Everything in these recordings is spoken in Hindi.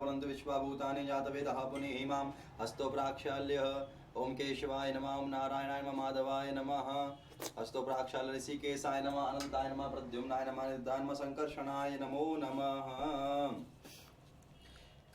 परन्तु विश्वभूतानि जातवेदः पुनः इमां हस्तो प्राक्षाल्यः। ओम केशवाय नमः, ओम नारायणाय नमः, माधवाय नमः। हस्तो प्राक्षाल्य ऋषिकेशाय नमः, अनंताय नमः, प्रद्युम्नाय नमः, निधाय नमः, संकर्षणाय नमो नमः।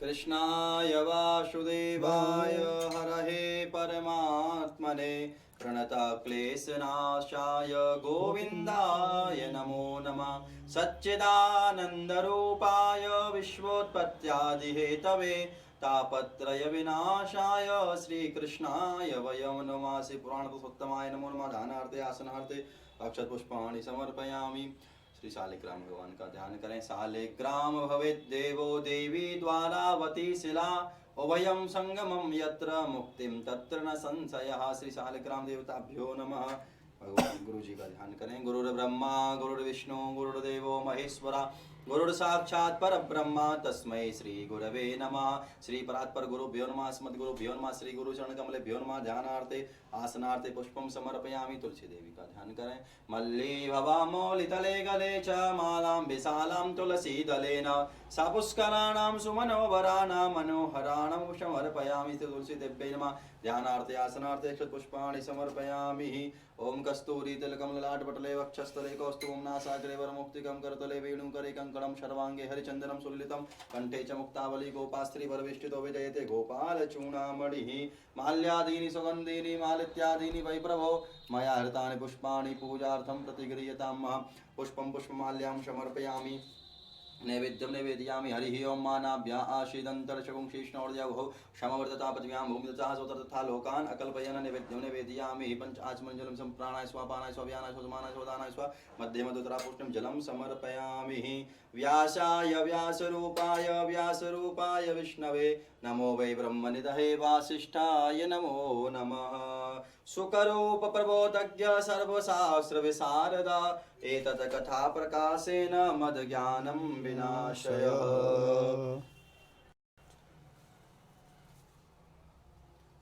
कृष्णाय वासुदेवाय हरहे परमात्मने प्रणतक्लेशनाशाय गोविन्दाय नमो नमः। सच्चिदानन्दरूपाय विश्वोत्पत्त्यादिहेतवे तापत्रय विनाशाय श्रीकृष्णाय वयं नमः। श्री पुराणपुरुषोत्तमाय नमो नमः। ध्यानार्थे आसनार्थे अक्षत पुष्पाणि समर्पयामि। श्री शालिग्राम भगवान का ध्यान करें। शालिग्राम भवेत् देवो देवी द्वारावती शिला उभयं संगमं यत्र मुक्तिं तत्र न संशयः। श्री शालिग्राम देवताभ्यो नमः। भगवान गुरु जी का ध्यान करें। गुरुर्ब्रह्मा गुरुर्विष्णु गुरुर्देवो महेश्वरा गुरुर्साक्षात् परब्रह्मा तस्मै श्री गुरवे नमः। श्री परात्पर गुरुभ्यो नमः। अस्मद्गुरुभ्यो नमः। श्री गुरु चरण कमलेभ्यो नमः। ध्यानार्थे आसनार्थे पुष्पं समर्पयामि। तुलसी देवी का ध्यान करें। मल्ली भवामौलितले गले च मालां विशालां तुलसीदलेन सापुष्कराणां सुमनोवराणां मनोहराणां समर्पयामि। तुलसी देव्यै नमः। ध्यानार्थे आसनार्थे पुष्पाणि समर्पयामि। ओम कस्तूरी तिलकं ललाटपटले वक्षस्थले कौस्तुभं नासाग्रे वरमुक्तिकं करतले वेणुकरे कंकणं सर्वांगे हरिचन्दनं सुललितं कंठे च मुक्तावली गोपास्त्री वरवेष्टितो विजयते गोपालचूडामणिः। माल्यादीनि सुगन्धीनि मालित्यादीनि वै प्रभो मया हृतानि पुष्पाणि पूजार्थं प्रतिगृह्यतां। पुष्पं पुष्पमाल्यां समर्पयामि। नैवेद्यं निवेदयामि। हरिः ओं मानाभ्या आशीदन्तर्शकुं शीष्णोर्यवहौ क्षमवर्तता पृथिव्यां भूमिदचाः सोतर तथा लोकान् अकल्पयन्। नैवेद्यं निवेदयामि। पंच आचमनजलं सम्प्राणाय स्वापानाय स्वाव्यानाय स्वसमानाय स्वदानाय स्व मध्ये मधुतरापुष्टं जलं समर्पयामि। व्यासाय व्यासरूपाय व्यासरूपाय विष्णवे नमो वै ब्रह्मनिधये वासिष्ठाय नमो नमः। सुकरूप प्रबोधज्ञ सर्वशास्त्रविशारदा एतत् कथा प्रकाशेन मद्ज्ञानं विनाशयः।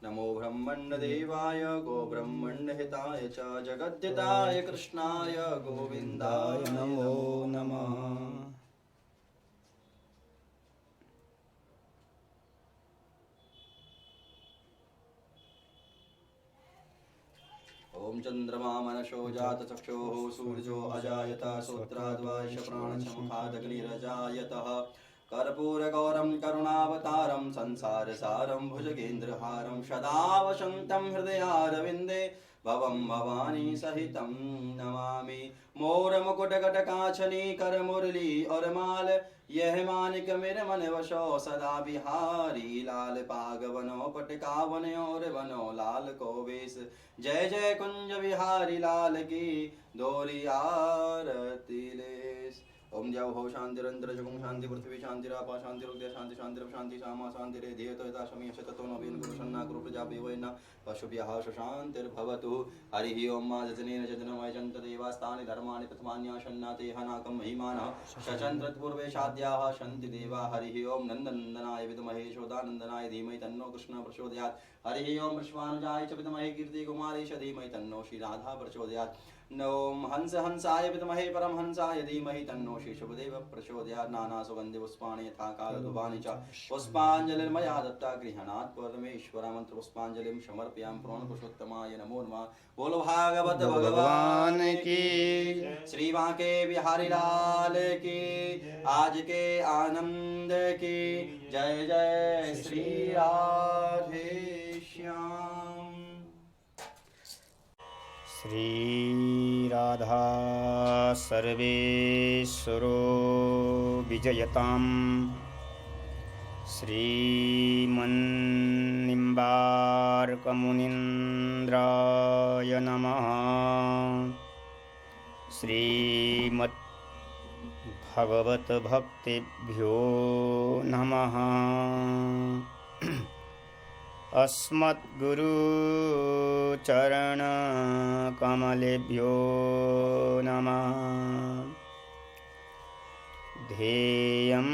नमो ब्रह्मण्यदेवाय गोब्रह्मण्यहिताय च जगद्धिताय कृष्णाय गोविन्दाय नमो नमः। ओम चंद्रमा मनशो जात चक्षुः सूर्यो अजायत श्रोत्राद्वायुष प्राणसमुखादग्निरजायतः। कर्पूरगौरं करुणावतारं संसारसारं भुजगेन्द्रहारं सदा वसन्तं हृदयारविन्दे भवं भवानी सहितं नमामि। मोर मुकुट गटकाछनी कर मुरली और माल यह मानिक मेरे मन वशो सदा बिहारी। लाल पाग बनो पटकावन और बनो लाल को वेश जय जय कुंज बिहारी लाल की दोरी आरती लेस। ओम जय हो शांतिरंतर जगुं शांति पृथ्वी शांतिरापा शांति रुद्र शांति शांति शांति सामा शांति रे ध्येयतो यथा शमी शततो नवीन गुरु सन्ना गुरु प्रजापतिर्न पशुभ्यः शांतिर्भवतु। हरिः ओम मा जजनेन जजनमयजन्त देवास्तानि धर्माणि प्रथमान्याशन्नाते हनाकं महिमानः शचन्द्रत्पूर्वेशाद्याः शन्ति देवा। हरिः ओम नन्दनन्दनाय विद्महे यशोदानन्दनाय धीमहि तन्नो कृष्णः प्रचोदयात्। हरिः ओम वृषभानुजाय च विद्महे कीर्तिकुमारेश धीमहि तन्नो श्रीराधा प्रचोदयात्। ओम हंस हंसाय विद्महे परमहंसाय धीमहि तन्नो श्री शुभदेव प्रचोदयात्। नाना सुगन्धि पुष्पाणि यथा कालधुवानि च पुष्पाञ्जलिर्मया दत्ता गृह्णात् परमेश्वर मंत्र पुष्पाञ्जलिं समर्पयामि। पूर्ण पुरुषोत्तमाय नमो नमः। बोलो भागवत भगवान की, श्री बांके बिहारी लाल की, आज के आनंद की जय जय श्री राधे श्याम। श्री राधा सर्वेश्वरो विजयताम्। श्रीमन्निम्बार्कमुनीन्द्राय नमः। श्रीमद्भगवद्भक्तेभ्यो नमः। अस्मद्गुरुचरणकमलेभ्यो नमः। ध्येयं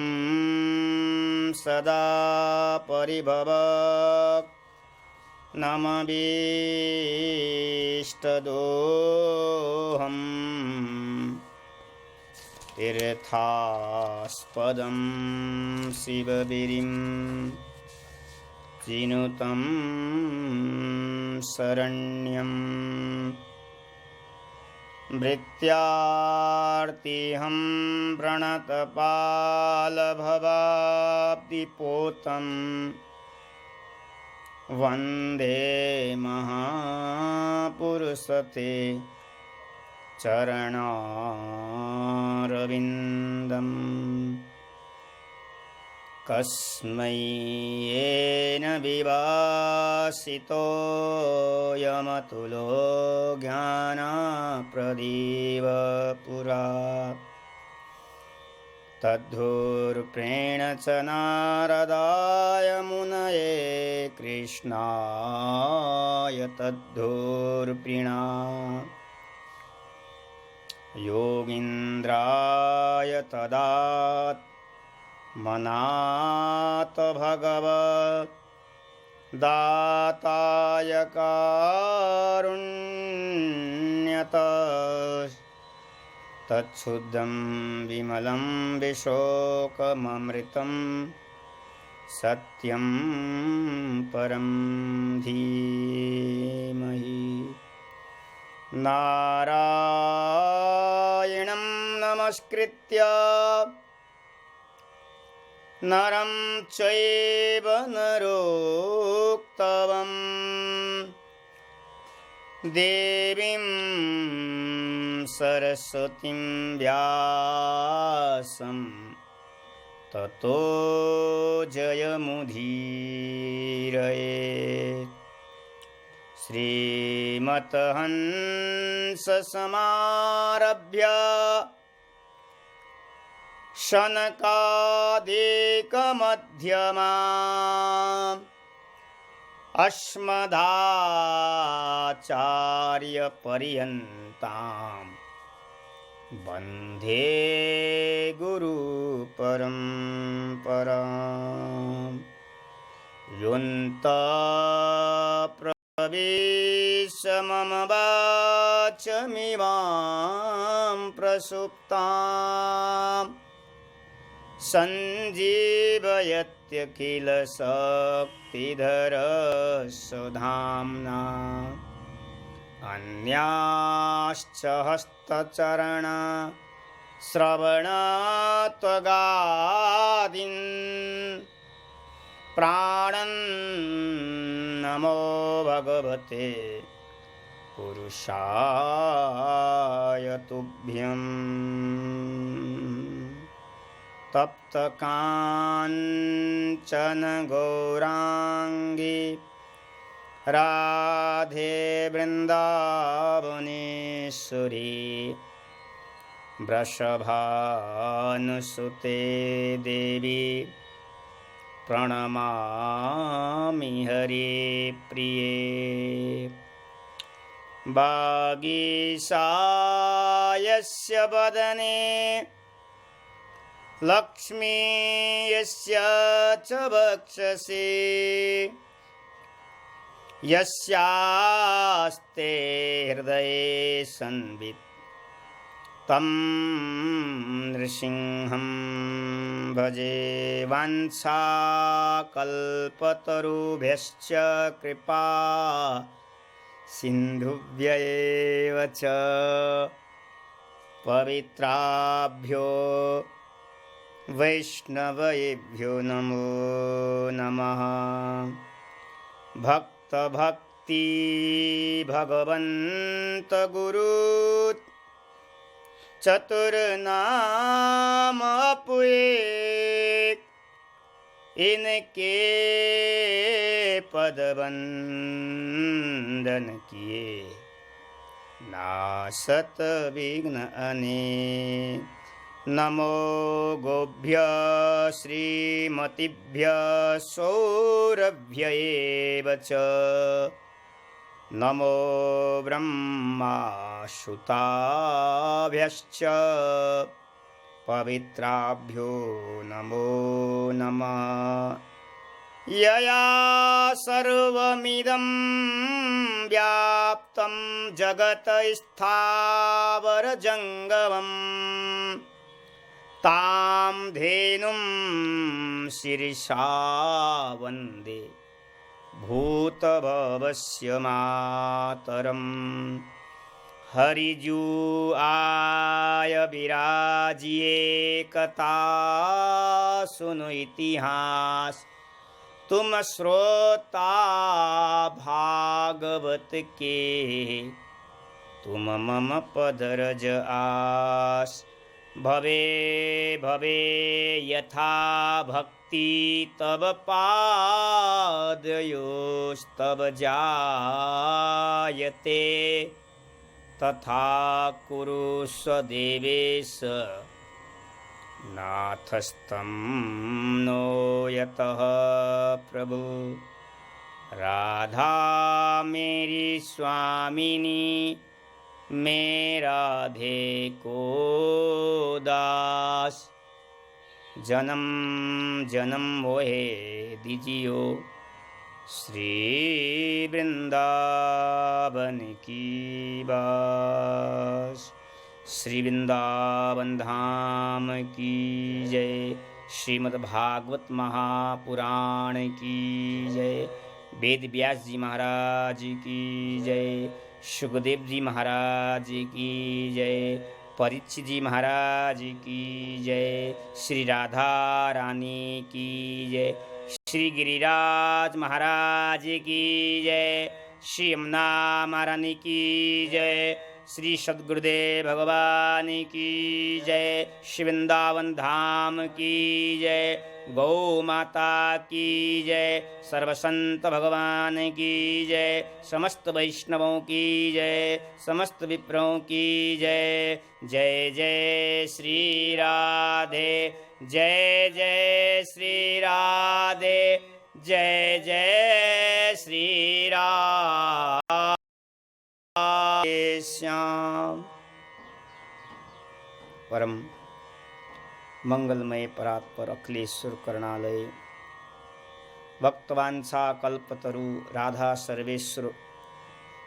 सदा परिभवग्नमभीष्टदोहम्। तीर्थास्पदं शिवगिरिं चिनुतं शरण्यं भृत्यार्तिहं प्रणतपालभवाब्धिपोतं वन्दे महापुरुषते चरणारविन्दम् कस्मै येन विभासितोऽयमतुलो ज्ञानप्रदीप पुरा तद्धूर्प्रेण च नारदाय मुनये कृष्णाय तद्धूर्प्रीणा योगीन्द्राय तदात् मनात भगवत् दाताय कारुण्यत तच्छुद्धं विमलं विशोकममृतं सत्यं परं धीमहि नारायणं नमस्कृत्य नरं चैव नरोक्तवं देवीं सरस्वतीं व्यासं ततो जयमुदीरयेत् श्रीमतहंससमारभ्य शनकादिकमध्यमा अस्मदाचार्यपर्यन्तां वन्दे गुरुपरम्परां योऽन्तःप्रविश्य मम वाचमिमां प्रसुप्ताम् सञ्जीवयत्यखिलशक्तिधरस्वधाम्ना अन्याश्च हस्तचरण श्रवणत्वगादीन् प्राणन्नमो भगवते पुरुषाय तुभ्यम् तप्तकाञ्चन गौराङ्गी राधे वृन्दावनेश्वरी वृषभानुसुते देवी प्रणमामि हरिप्रिये वागीशायस्य वदने लक्ष्मी यस्य च वक्षसि यस्यास्ते हृदये संवित् तं नृसिंहं भजे वाञ्छाकल्पतरुभ्यश्च कृपा सिन्धुभ्यैव च पवित्राभ्यो वैष्णवेभ्यो नमो नमः। भक्ति भगवन्त गुरु चतुर्नाम अपुए इनके पदवंदन किए नासत विघ्न अनेक। नमो गोभ्य श्रीमतिभ्य सौरभ्य एव च नमो ब्रह्मासुताभ्यश्च पवित्राभ्यो नमो नमः। यया सर्वमिदं व्याप्तं जगत् स्थावरजङ्गमम् तां धेनुं शिरसा वन्दे भूतभवस्य मातरम् हरिजू आय विराजिए कथा सुनो इतिहास तुम श्रोता भागवत के तुम मम पदरज आस भवे भवे यथा भक्ति तब पादयोस्तब जायते तथा कुरु स्वदेवेश नाथस्तं नो यतः प्रभु राधा मेरी स्वामिनी मैं राधे को दास जन्म जन्म मोहे दीजियो श्री वृंदावन की बास श्री वृंदावन धाम की जय। श्रीमद् भागवत महापुराण की जय। वेद व्यास जी महाराज की जय। सुखदेव जी महाराज की जय। परीक्षित जी महाराज की जय। श्री राधा रानी की जय। श्री गिरिराज महाराज की जय। श्री यमुना महारानी की जय। श्री सद्गुरुदेव भगवान की जय। श्री वृंदावन धाम की जय। गौ माता की जय। सर्वसंत भगवान की जय। समस्त वैष्णवों की जय। समस्त विप्रों की जय। जय जय श्री राधे जय जय श्री राधे जय जय श्री राधे श्याम। परम मंगलमय परात्पर अखिलेश्वर करुणालय भक्तवांछा कल्पतरु राधा सर्वेश्वर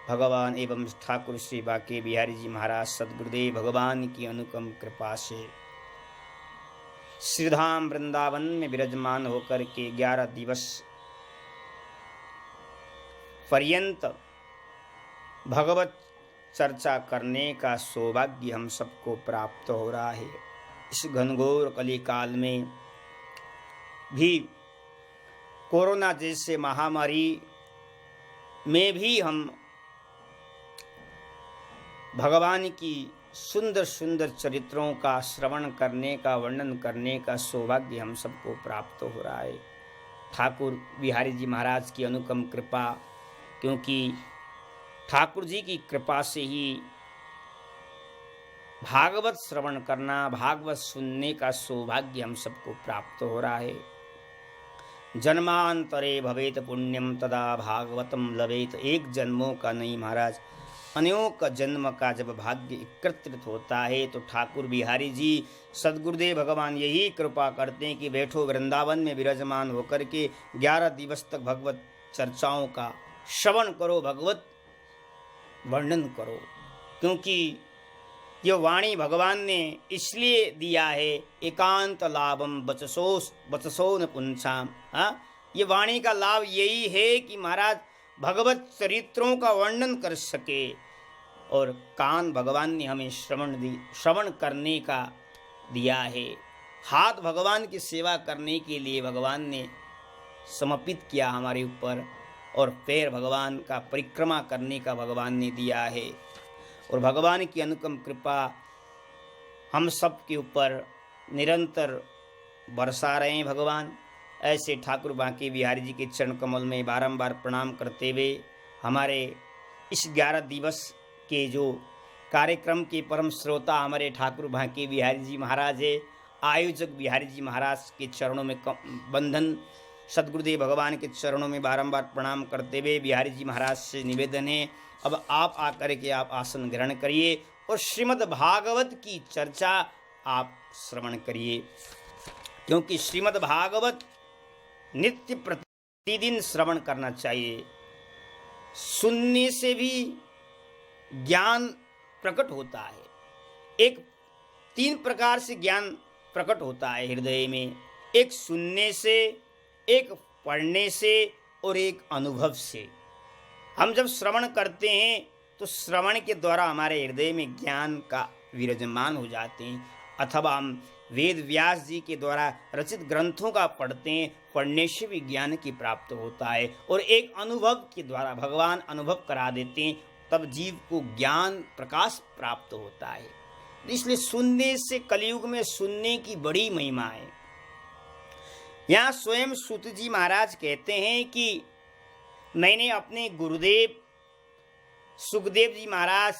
भगवान एवं ठाकुर श्री बाके बिहारी जी महाराज सद्गुरुदेव भगवान की अनुपम कृपा से श्रीधाम वृंदावन में विराजमान होकर के 11 दिवस पर्यंत भगवत चर्चा करने का सौभाग्य हम सबको प्राप्त हो रहा है। इस घनघोर कली काल में भी कोरोना जैसे महामारी में भी हम भगवान की सुंदर सुंदर चरित्रों का श्रवण करने का वर्णन करने का सौभाग्य हम सबको प्राप्त हो रहा है। ठाकुर बिहारी जी महाराज की अनुपम कृपा, क्योंकि ठाकुर जी की कृपा से ही भागवत श्रवण करना, भागवत सुनने का सौभाग्य हम सबको प्राप्त हो रहा है। जन्मांतरे भवेत पुण्यम तदा भागवतम लवेत। एक जन्मों का नहीं महाराज, अनेक जन्म का जब भाग्य एकत्रित होता है तो ठाकुर बिहारी जी सद्गुरुदेव भगवान यही कृपा करते हैं कि बैठो वृंदावन में विराजमान होकर के 11 दिवस तक भगवत चर्चाओं का श्रवण करो, भगवत वर्णन करो। क्योंकि ये वाणी भगवान ने इसलिए दिया है, एकांत लाभम बचसो न पुंसाम। ये वाणी का लाभ यही है कि महाराज भगवत चरित्रों का वर्णन कर सके। और कान भगवान ने हमें श्रवण करने का दिया है। हाथ भगवान की सेवा करने के लिए भगवान ने समर्पित किया हमारे ऊपर, और पैर भगवान का परिक्रमा करने का भगवान ने दिया है। और भगवान की अनुपम कृपा हम सब के ऊपर निरंतर बरसा रहे हैं भगवान। ऐसे ठाकुर बांके बिहारी जी के चरण कमल में बारंबार प्रणाम करते हुए हमारे इस 11 दिवस के जो कार्यक्रम के परम श्रोता हमारे ठाकुर बांके बिहारी जी महाराज है, आयोजक बिहारी जी महाराज के चरणों में बंधन सद्गुरुदेव भगवान के चरणों में बारंबार प्रणाम करते हुए बिहारी जी महाराज से निवेदन है, अब आप आकर के आप आसन ग्रहण करिए और श्रीमद् भागवत की चर्चा आप श्रवण करिए। क्योंकि श्रीमद् भागवत नित्य प्रतिदिन श्रवण करना चाहिए। सुनने से भी ज्ञान प्रकट होता है। 3 प्रकार से ज्ञान प्रकट होता है हृदय में, एक सुनने से, एक पढ़ने से और एक अनुभव से। हम जब श्रवण करते हैं तो श्रवण के द्वारा हमारे हृदय में ज्ञान का विराजमान हो जाते हैं, अथवा हम वेद व्यास जी के द्वारा रचित ग्रंथों का पढ़ते हैं, पढ़ने से भी ज्ञान की प्राप्त होता है, और एक अनुभव के द्वारा भगवान अनुभव करा देते हैं, तब जीव को ज्ञान प्रकाश प्राप्त होता है। इसलिए सुनने से, कलयुग में सुनने की बड़ी महिमा है। यहाँ स्वयं सूत जी महाराज कहते हैं कि मैंने अपने गुरुदेव सुखदेव जी महाराज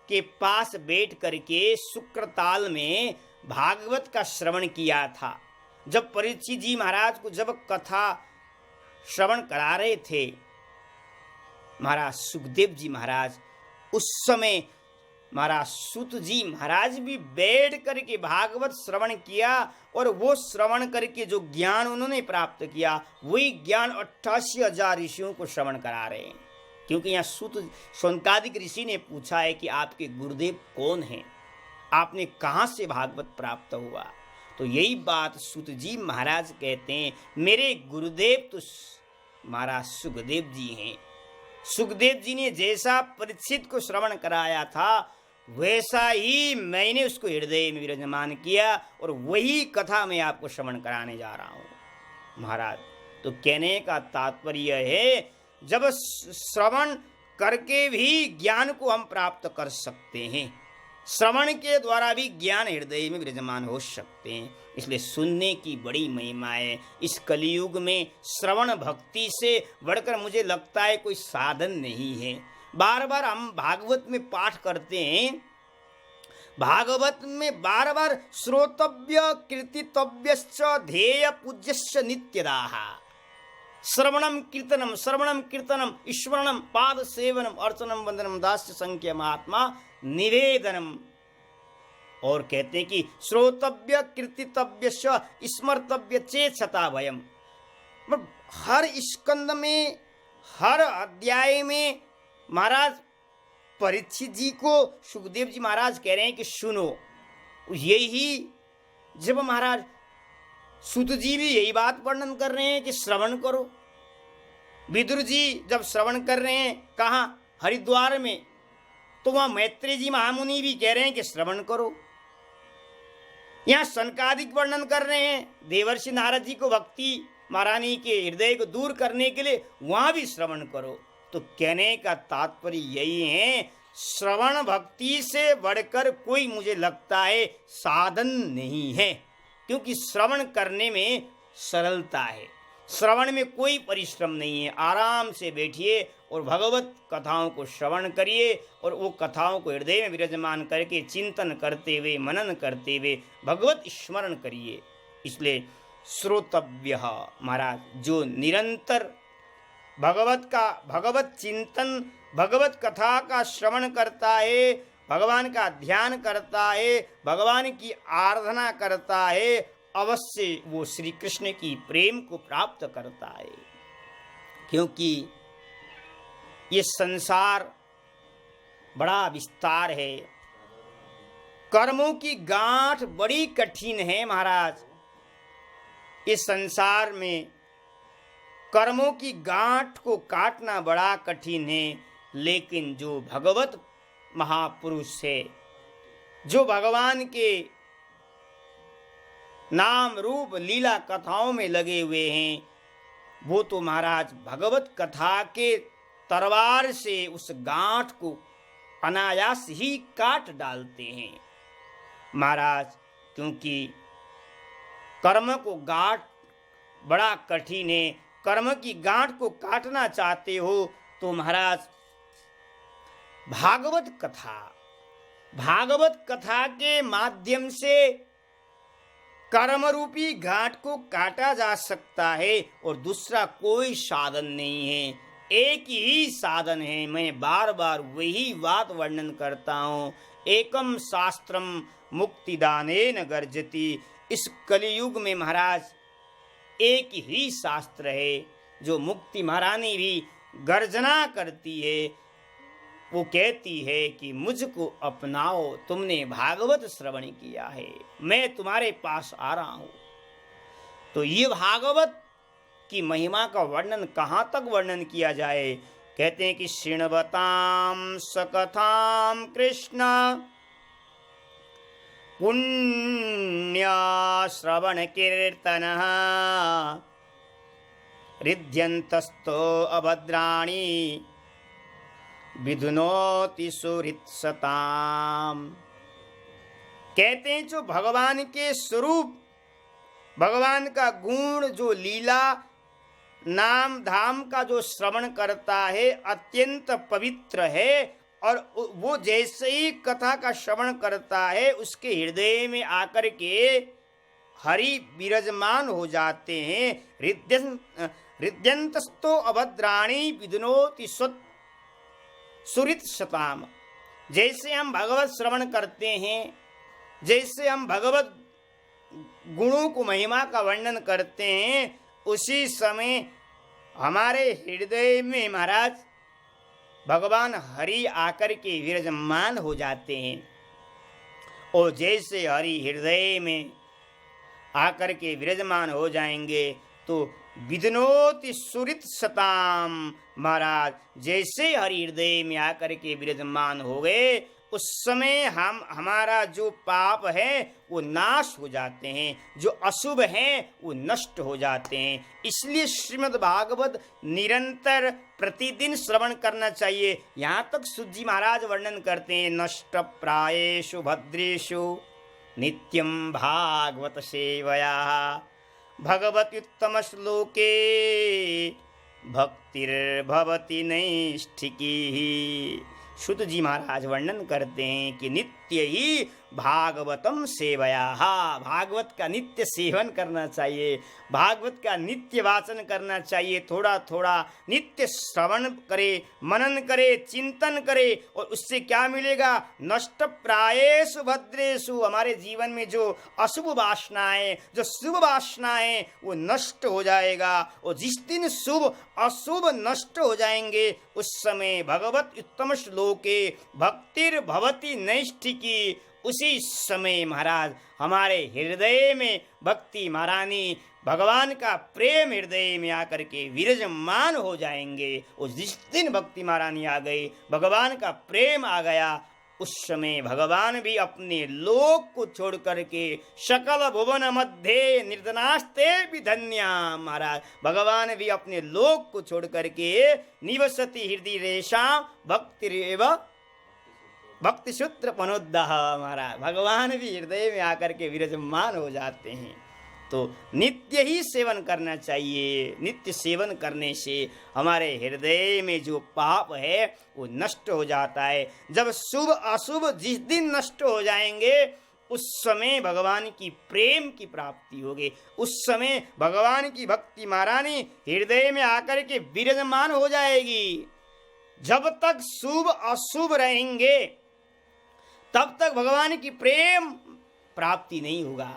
के पास बैठ करके शुक्रताल में भागवत का श्रवण किया था। जब परीक्षित जी महाराज को जब कथा श्रवण करा रहे थे महाराज सुखदेव जी महाराज, उस समय महाराज सूत जी महाराज भी बैठ करके भागवत श्रवण किया, और वो श्रवण करके जो ज्ञान उन्होंने प्राप्त किया वही ज्ञान 88,000 ऋषियों को श्रवण करा रहे हैं। क्योंकि यहाँ शौनकादिक ऋषि ने पूछा है कि आपके गुरुदेव कौन हैं, आपने कहाँ से भागवत प्राप्त हुआ, तो यही बात सूत जी महाराज कहते हैं, मेरे गुरुदेव तो महाराज सुखदेव जी हैं। सुखदेव जी ने जैसा परीक्षित को श्रवण कराया था वैसा ही मैंने उसको हृदय में विराजमान किया, और वही कथा मैं आपको श्रवण कराने जा रहा हूँ महाराज। तो कहने का तात्पर्य है, जब श्रवण करके भी ज्ञान को हम प्राप्त कर सकते हैं, श्रवण के द्वारा भी ज्ञान हृदय में विराजमान हो सकते हैं। इसलिए सुनने की बड़ी महिमा है। इस कलयुग में श्रवण भक्ति से बढ़कर मुझे लगता है कोई साधन नहीं है। बार बार हम भागवत में पाठ करते हैं, भागवत में बार बार श्रोतव्य कीर्तितव्यश्च ध्येय पूज्यश्च नित्यदाः, श्रवणम कीर्तनम ईश्वरणम पाद सेवनम अर्चनम वंदनम दास्य संख्य महात्मा निवेदनम। और कहते हैं कि श्रोतव्य कीर्तितव्य स्मर्तव्य चेक्षता भयम। हर स्कंद में, हर अध्याय में महाराज परीक्षित जी को सुखदेव जी महाराज कह रहे हैं कि सुनो। यही जब महाराज सूत जी भी यही बात वर्णन कर रहे हैं कि श्रवण करो। विदुर जी जब श्रवण कर रहे हैं कहाँ, हरिद्वार में, तो वहाँ मैत्रेय जी महामुनि भी कह रहे हैं कि श्रवण करो। यहाँ सनकादिक वर्णन कर रहे हैं, देवर्षि नारद जी को भक्ति महारानी के हृदय को दूर करने के लिए वहाँ भी श्रवण करो। तो कहने का तात्पर्य यही है, श्रवण भक्ति से बढ़कर कोई मुझे लगता है साधन नहीं है, क्योंकि श्रवण करने में सरलता है, श्रवण में कोई परिश्रम नहीं है। आराम से बैठिए और भगवत कथाओं को श्रवण करिए, और वो कथाओं को हृदय में विराजमान करके चिंतन करते हुए, मनन करते हुए भगवत स्मरण करिए। इसलिए श्रोतव्य महाराज, जो निरंतर भगवत चिंतन, भगवत कथा का श्रवण करता है, भगवान का ध्यान करता है, भगवान की आराधना करता है, अवश्य वो श्री कृष्ण की प्रेम को प्राप्त करता है। क्योंकि ये संसार बड़ा विस्तार है, कर्मों की गांठ बड़ी कठिन है महाराज। इस संसार में कर्मों की गांठ को काटना बड़ा कठिन है, लेकिन जो भगवत महापुरुष है, जो भगवान के नाम रूप लीला कथाओं में लगे हुए हैं, वो तो महाराज भगवत कथा के तलवार से उस गांठ को अनायास ही काट डालते हैं महाराज। क्योंकि कर्म को गांठ बड़ा कठिन है। कर्म की गांठ को काटना चाहते हो तो महाराज भागवत कथा के माध्यम से कर्म रूपी गांठ को काटा जा सकता है, और दूसरा कोई साधन नहीं है, एक ही साधन है। मैं बार बार वही बात वर्णन करता हूँ, एकम शास्त्रम मुक्तिदानेन गर्जति। इस कलियुग में महाराज एक ही शास्त्र है जो मुक्ति महारानी भी गर्जना करती है, वो कहती है कि मुझको अपनाओ, तुमने भागवत श्रवण किया है, मैं तुम्हारे पास आ रहा हूं। तो ये भागवत की महिमा का वर्णन कहाँ तक वर्णन किया जाए। कहते हैं कि शृण्वताम सकथाम कृष्ण पुण्य श्रवण कीर्तन हृद्यन्तस्तो अभद्राणि विधुनोति सुहृत्सताम। कहते हैं जो भगवान के स्वरूप, भगवान का गुण, जो लीला नाम धाम का जो श्रवण करता है अत्यंत पवित्र है, और वो जैसे ही कथा का श्रवण करता है उसके हृदय में आकर के हरि विराजमान हो जाते हैं। हृद्यन्तस्तो अभद्राणि विधुनोति सुहृत्सताम। जैसे हम भगवत श्रवण करते हैं, जैसे हम भगवत गुणों को, महिमा का वर्णन करते हैं, उसी समय हमारे हृदय में महाराज भगवान हरि आकर के विराजमान हो जाते हैं। और जैसे हरि हृदय में आकर के विराजमान हो जाएंगे तो विधुनोति सुहृत्सताम। महाराज जैसे हरि हृदय में आकर के विराजमान हो गए उस समय हमारा जो पाप है वो नाश हो जाते हैं, जो अशुभ हैं वो नष्ट हो जाते हैं। इसलिए श्रीमद् भागवत निरंतर प्रतिदिन श्रवण करना चाहिए। यहाँ तक सूत जी महाराज वर्णन करते हैं, नष्ट प्रायेषु भद्रेषु नित्यं भागवत सेवया भगवत्युत्तम श्लोके भक्तिर्भवति नैष्ठिकी। शुद्ध जी महाराज वर्णन करते हैं कि नित्य ही भागवतम सेवया, भागवत का नित्य सेवन करना चाहिए, भागवत का नित्य वाचन करना चाहिए। थोड़ा थोड़ा नित्य श्रवण करे, मनन करे, चिंतन करे, और उससे क्या मिलेगा? नष्ट प्रायेषु भद्रेषु, हमारे जीवन में जो अशुभ वासनाएं, जो शुभ वासनाएं, वो नष्ट हो जाएगा। और जिस दिन शुभ अशुभ नष्ट हो जाएंगे उस समय भगवत उत्तम श्लोके भक्तिर्भवति नैष्ठिकी, उसी समय महाराज हमारे हृदय में भक्ति महारानी, भगवान का प्रेम हृदय में आकर के विराजमान हो जाएंगे। और जिस दिन भक्ति महारानी आ गई, भगवान का प्रेम आ गया, उस समय भगवान भी अपने लोक को छोड़ करके सकल भुवन मध्य निर्धनास्ते भी धन्या। महाराज भगवान भी अपने लोक को छोड़ करके निवसति हृदय रेशा भक्तिरेव भक्ति सूत्र पनोद्दाह। महाराज भगवान भी हृदय में आकर के विराजमान हो जाते हैं। तो नित्य ही सेवन करना चाहिए। नित्य सेवन करने से हमारे हृदय में जो पाप है वो नष्ट हो जाता है। जब शुभ अशुभ जिस दिन नष्ट हो जाएंगे उस समय भगवान की प्रेम की प्राप्ति होगी। उस समय भगवान की भक्ति महारानी हृदय में आकर के विराजमान हो जाएगी। जब तक शुभ अशुभ रहेंगे तब तक भगवान की प्रेम प्राप्ति नहीं होगा,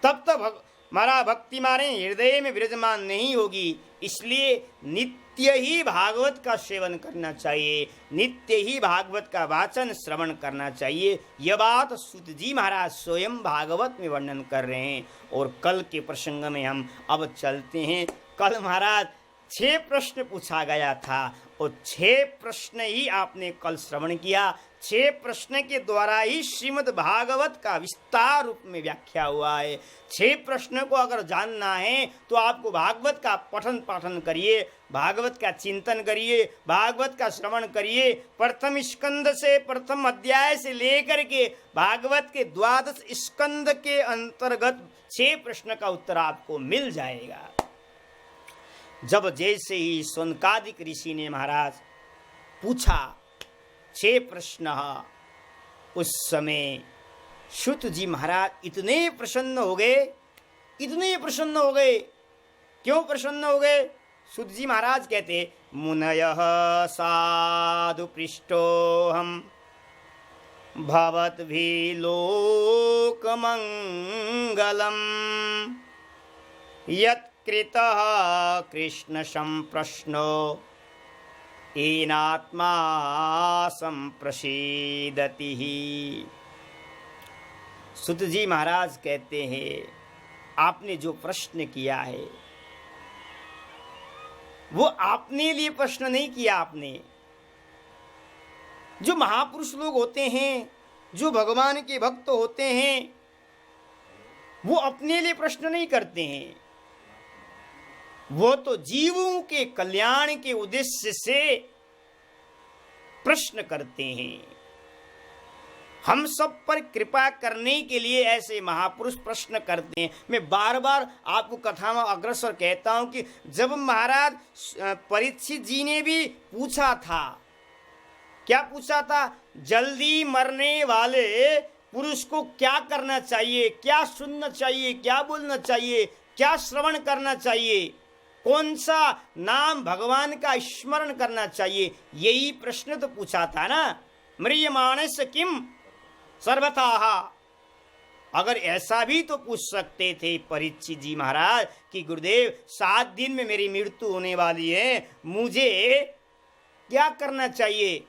तब तक हमारा भक्ति मारे हृदय में विराजमान नहीं होगी। इसलिए नित्य ही भागवत का सेवन करना चाहिए, नित्य ही भागवत का वाचन श्रवण करना चाहिए। यह बात सूत जी महाराज स्वयं भागवत में वर्णन कर रहे हैं। और कल के प्रसंग में हम अब चलते हैं। कल महाराज 6 प्रश्न पूछा गया था और 6 प्रश्न ही आपने कल श्रवण किया। 6 प्रश्न के द्वारा ही श्रीमद् भागवत का विस्तार रूप में व्याख्या हुआ है। 6 प्रश्न को अगर जानना है तो आपको भागवत का पठन पाठन करिए, भागवत का चिंतन करिए, भागवत का श्रवण करिए। प्रथम स्कंद से, प्रथम अध्याय से लेकर के भागवत के 12 स्कंद के अंतर्गत 6 प्रश्न का उत्तर आपको मिल जाएगा। जब जैसे ही शौनकादिक ऋषि ने महाराज पूछा 6 प्रश्न, उस समय शुत जी महाराज इतने प्रसन्न हो गए, इतने प्रसन्न हो गए। क्यों प्रसन्न हो गए? शुत जी महाराज कहते, मुनयः साधु पृष्टोऽहं भवद्भिः लोकमङ्गलम् यत्कृतः कृष्ण संप्रश्नो येनात्मा संप्रसीदति। सुत जी महाराज कहते हैं, आपने जो प्रश्न किया है वो अपने लिए प्रश्न नहीं किया आपने। जो महापुरुष लोग होते हैं, जो भगवान के भक्त होते हैं, वो अपने लिए प्रश्न नहीं करते हैं, वो तो जीवों के कल्याण के उद्देश्य से प्रश्न करते हैं। हम सब पर कृपा करने के लिए ऐसे महापुरुष प्रश्न करते हैं। मैं बार बार आपको कथा में अग्रसर कहता हूं कि जब महाराज परीक्षित जी ने भी पूछा था, क्या पूछा था? जल्दी मरने वाले पुरुष को क्या करना चाहिए, क्या सुनना चाहिए, क्या बोलना चाहिए, क्या श्रवण करना चाहिए, कौन सा नाम भगवान का स्मरण करना चाहिए, यही प्रश्न तो पूछा था ना। म्रियमाणस्य किम सर्वथा। अगर ऐसा भी तो पूछ सकते थे परीक्षित जी महाराज कि गुरुदेव 7 दिन में मेरी मृत्यु होने वाली है, मुझे क्या करना चाहिए,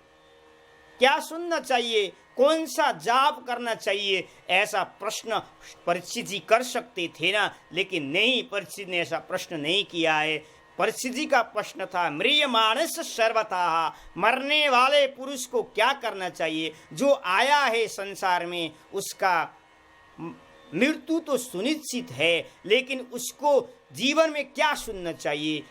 क्या सुनना चाहिए, कौन सा जाप करना चाहिए, ऐसा प्रश्न परीक्षित जी कर सकते थे ना। लेकिन नहीं, परीक्षित ने ऐसा प्रश्न नहीं किया है। परीक्षित जी का प्रश्न था म्रियमाणस्य सर्वथा, मरने वाले पुरुष को क्या करना चाहिए। जो आया है संसार में उसका मृत्यु तो सुनिश्चित है, लेकिन उसको जीवन में क्या सुनना चाहिए,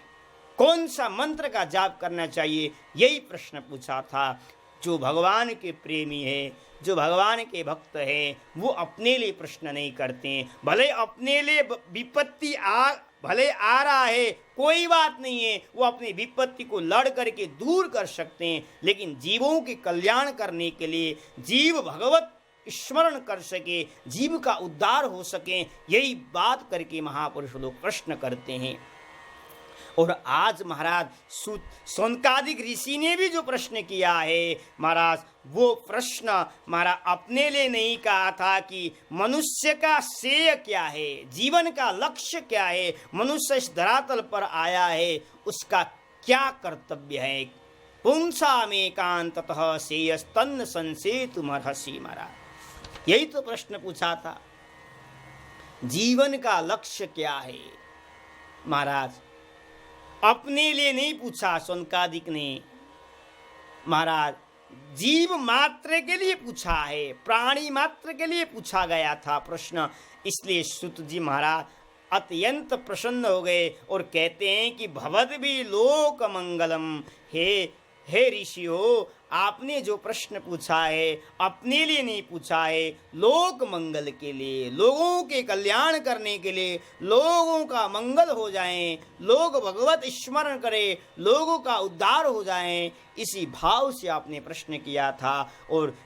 कौन सा मंत्र का जाप करना चाहिए, यही प्रश्न पूछा था। जो भगवान के प्रेमी है, जो भगवान के भक्त हैं, वो अपने लिए प्रश्न नहीं करते हैं। भले अपने लिए विपत्ति भले आ रहा है, कोई बात नहीं है, वो अपनी विपत्ति को लड़ करके दूर कर सकते हैं, लेकिन जीवों के कल्याण करने के लिए, जीव भगवत स्मरण कर सके, जीव का उद्धार हो सके, यही बात करके महापुरुष लोग प्रश्न करते हैं। और आज महाराज सौनकादिक ऋषि ने भी जो प्रश्न किया है महाराज, वो प्रश्न महाराज अपने लिए नहीं कहा था कि मनुष्य का श्रेय क्या है, जीवन का लक्ष्य क्या है, मनुष्य इस धरातल पर आया है उसका क्या कर्तव्य है। पुंसामेकांततः श्रेयस्तन्न संसेतुमर्हसि। महाराज यही तो प्रश्न पूछा था, जीवन का लक्ष्य क्या है। महाराज अपने लिए नहीं पूछा सौनकादिक ने, महाराज जीव मात्र के लिए पूछा है, प्राणी मात्र के लिए पूछा गया था प्रश्न। इसलिए सुत जी महाराज अत्यंत प्रसन्न हो गए और कहते हैं कि भवद भी लोक मंगलम। हे ऋषियों, आपने जो प्रश्न पूछा है अपने लिए नहीं पूछा है, लोक मंगल के लिए, लोगों के कल्याण करने के लिए, लोगों का मंगल हो जाए, लोग भगवत स्मरण करें, लोगों का उद्धार हो जाए, इसी भाव से आपने प्रश्न किया था। और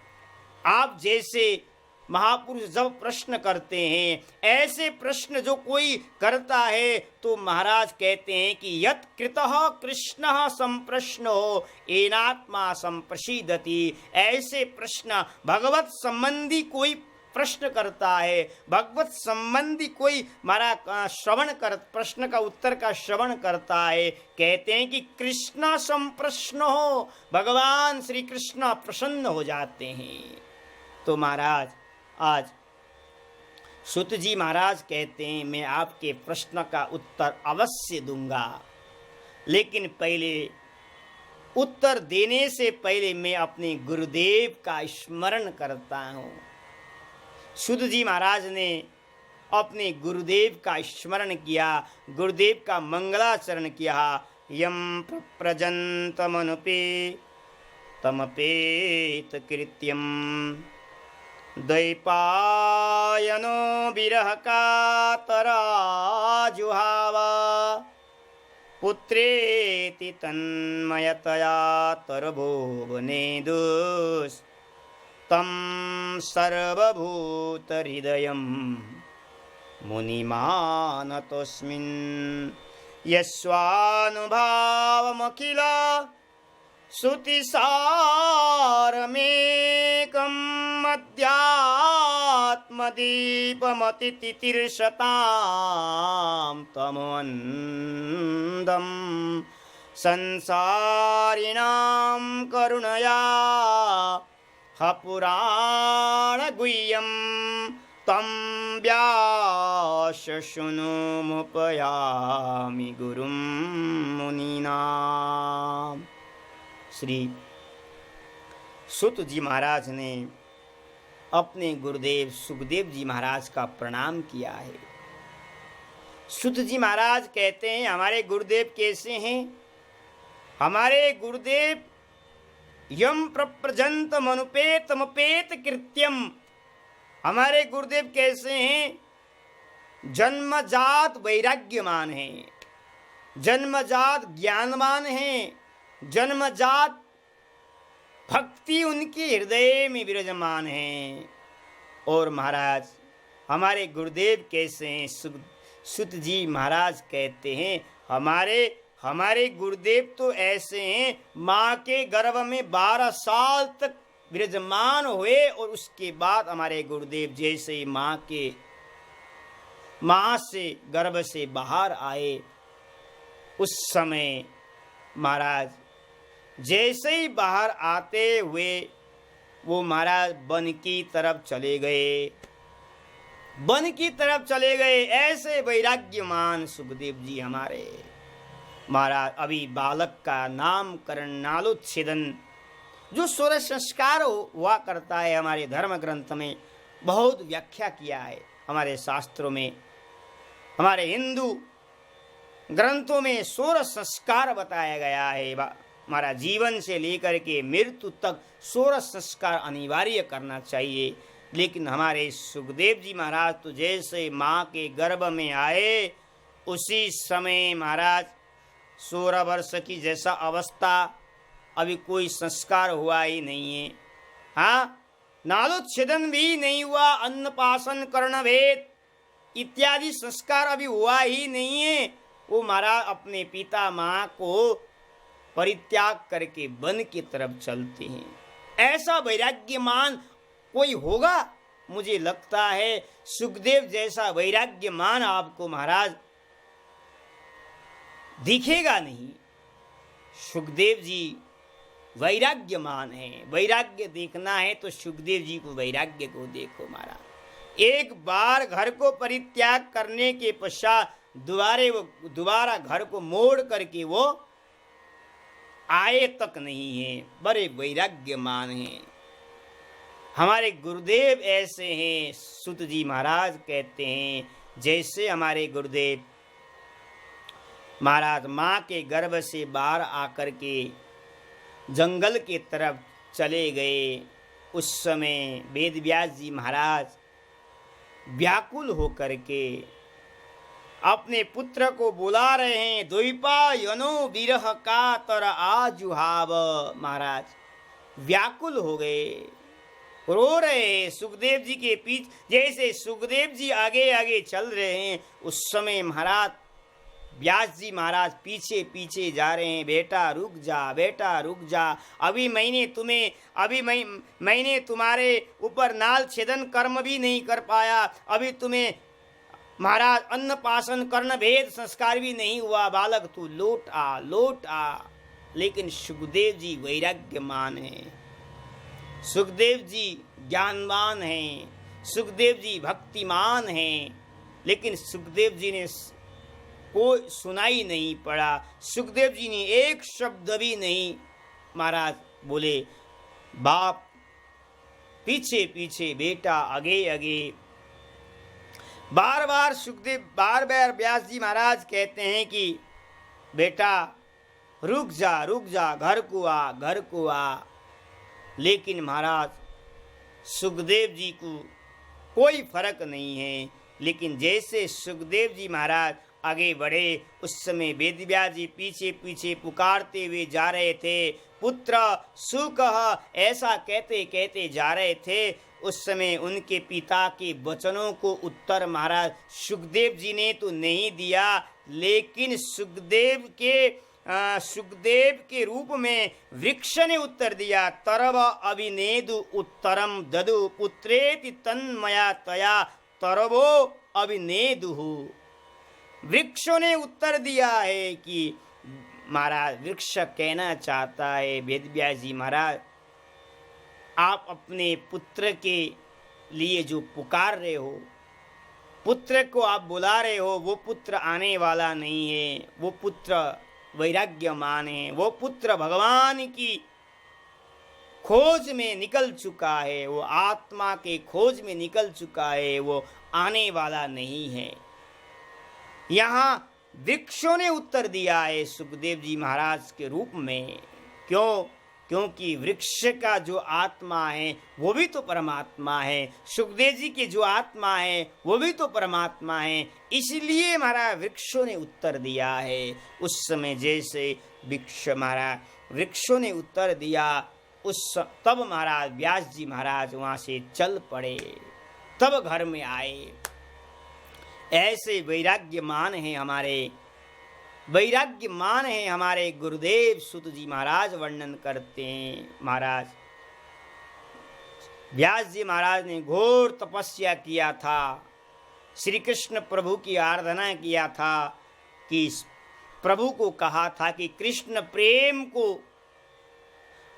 आप जैसे महापुरुष जब प्रश्न करते हैं, ऐसे प्रश्न जो कोई करता है तो महाराज कहते हैं कि यत् कृतः कृष्णः संप्रश्नो येनात्मा संप्रसीदति। ऐसे प्रश्न भगवत संबंधी कोई प्रश्न करता है, भगवत संबंधी कोई हमारा श्रवण कर प्रश्न का उत्तर का श्रवण करता है, कहते हैं कि कृष्ण संप्रश्न हो, भगवान श्री कृष्ण प्रसन्न हो जाते हैं। तो महाराज आज सुत जी महाराज कहते हैं मैं आपके प्रश्न का उत्तर अवश्य दूंगा, लेकिन पहले उत्तर देने से पहले मैं अपने गुरुदेव का स्मरण करता हूँ। सुत जी महाराज ने अपने गुरुदेव का स्मरण किया, गुरुदेव का मंगलाचरण किया। यम प्रजंतमनुपे तमपेत कृत्यम द्वैपायनो विरह कातराजुहावा पुत्रेति तन्मयतया तरभुवनेदुस् तं सर्वभूतहृदयं मुनिमानतोऽस्मिन् यस्वानुभावमखिल श्रुतिसारमेकम् अध्यात्मदीपमतितितिर्षतां तमोऽन्धं संसारिणां करुणया ह पुराणगुह्यं तं व्यासशृणुमुपयामि गुरुं मुनीनां। श्री सूत जी महाराज ने अपने गुरुदेव सुखदेव जी महाराज का प्रणाम किया है। सूत जी महाराज कहते हैं, हमारे गुरुदेव कैसे हैं? हमारे गुरुदेव यम प्रप्रजंत मनुपेतमपेत कृत्यम। हमारे गुरुदेव कैसे हैं? जन्मजात वैराग्यमान हैं, जन्मजात ज्ञानवान हैं, जन्मजात भक्ति उनके हृदय में विराजमान है। और महाराज हमारे गुरुदेव कैसे हैं? सूत जी महाराज कहते हैं, हमारे गुरुदेव तो ऐसे हैं, माँ के गर्भ में 12 साल तक विराजमान हुए और उसके बाद हमारे गुरुदेव जैसे माँ से गर्भ से बाहर आए, उस समय महाराज जैसे ही बाहर आते हुए वो महाराज वन की तरफ चले गए, वन की तरफ चले गए। ऐसे वैराग्यमान सुखदेव जी हमारे महाराज। अभी बालक का नामकरण नालोच्छेदन जो षोडश संस्कार हुआ करता है, हमारे धर्म ग्रंथ में बहुत व्याख्या किया है। हमारे शास्त्रों में, हमारे हिंदू ग्रंथों में षोडश संस्कार बताया गया है। हमारा जीवन से लेकर के मृत्यु तक षोडश संस्कार अनिवार्य करना चाहिए। लेकिन हमारे सुखदेव जी महाराज तो जैसे माँ के गर्भ में आए, उसी समय महाराज 16 वर्ष की जैसा अवस्था, अभी कोई संस्कार हुआ ही नहीं है। हाँ, नालोच्छेदन भी नहीं हुआ, अन्नपासन कर्णभेद इत्यादि संस्कार अभी हुआ ही नहीं है। वो महाराज अपने पिता माँ को परित्याग करके वन की तरफ चलते हैं। ऐसा वैराग्यमान कोई होगा? मुझे लगता है सुखदेव जैसा वैराग्यमान आपको महाराज दिखेगा नहीं। सुखदेव जी वैराग्यमान हैं। वैराग्य देखना है तो सुखदेव जी को, वैराग्य को देखो महाराज। एक बार घर को परित्याग करने के पश्चात दोबारा घर को मोड़ करके वो आए तक नहीं है। बड़े वैराग्यमान हैं हमारे गुरुदेव। ऐसे हैं, सूत जी महाराज कहते हैं, जैसे हमारे गुरुदेव महाराज माँ के गर्भ से बाहर आकर के जंगल के तरफ चले गए, उस समय वेदव्यास जी महाराज व्याकुल होकर के अपने पुत्र को बुला रहे हैं। द्वैपायनो विरह का तर आजुहाव। महाराज व्याकुल हो गए, रो रहे सुखदेव जी के पीछे। जैसे सुखदेव जी आगे आगे चल रहे हैं, उस समय महाराज व्यास जी महाराज पीछे पीछे जा रहे हैं। बेटा रुक जा, बेटा रुक जा, अभी मैंने तुम्हारे ऊपर नाल छेदन कर्म भी नहीं कर पाया, अभी तुम्हें महाराज अन्नपासन कर्ण भेद संस्कार भी नहीं हुआ, बालक तू लौट आ, लौट आ। लेकिन सुखदेव जी वैराग्यमान हैं, सुखदेव जी ज्ञानवान हैं, सुखदेव जी भक्तिमान हैं। लेकिन सुखदेव जी ने कोई सुनाई नहीं पड़ा, सुखदेव जी ने एक शब्द भी नहीं महाराज बोले। बाप पीछे पीछे, बेटा आगे आगे। बार बार व्यास जी महाराज कहते हैं कि बेटा रुक जा, रुक जा, घर को आ, घर को आ। लेकिन महाराज सुखदेव जी को कोई फर्क नहीं है। लेकिन जैसे सुखदेव जी महाराज आगे बढ़े, उस समय वेदव्यास जी पीछे पीछे पुकारते हुए जा रहे थे, पुत्र सुकह, ऐसा कहते कहते जा रहे थे। उस समय उनके पिता के वचनों को उत्तर महाराज सुखदेव जी ने तो नहीं दिया, लेकिन सुखदेव के रूप में वृक्ष ने उत्तर दिया। तरव अभिनेदु उत्तरम ददु पुत्रेति तन्मया तया तरवो अभिनेदु। वृक्षों ने उत्तर दिया है कि महाराज वृक्ष कहना चाहता है, वेद व्यास जी महाराज आप अपने पुत्र के लिए जो पुकार रहे हो, पुत्र को आप बुला रहे हो, वो पुत्र आने वाला नहीं है, वो पुत्र वैराग्यमान है, वो पुत्र भगवान की खोज में निकल चुका है, वो आत्मा के खोज में निकल चुका है, वो आने वाला नहीं है। यहाँ वृक्षों ने उत्तर दिया है सुखदेव जी महाराज के रूप में। क्यों? क्योंकि वृक्ष का जो आत्मा है वो भी तो परमात्मा है, सुखदेव जी की जो आत्मा है वो भी तो परमात्मा है, इसलिए महाराज वृक्षों ने उत्तर दिया है। उस समय जैसे वृक्षों ने उत्तर दिया, तब महाराज व्यास जी महाराज वहाँ से चल पड़े, तब घर में आए। ऐसे वैराग्यमान हैं हमारे गुरुदेव सुत जी महाराज वर्णन करते हैं। महाराज व्यास जी महाराज ने घोर तपस्या किया था, श्री कृष्ण प्रभु की आराधना किया था, कि प्रभु को कहा था कि कृष्ण प्रेम को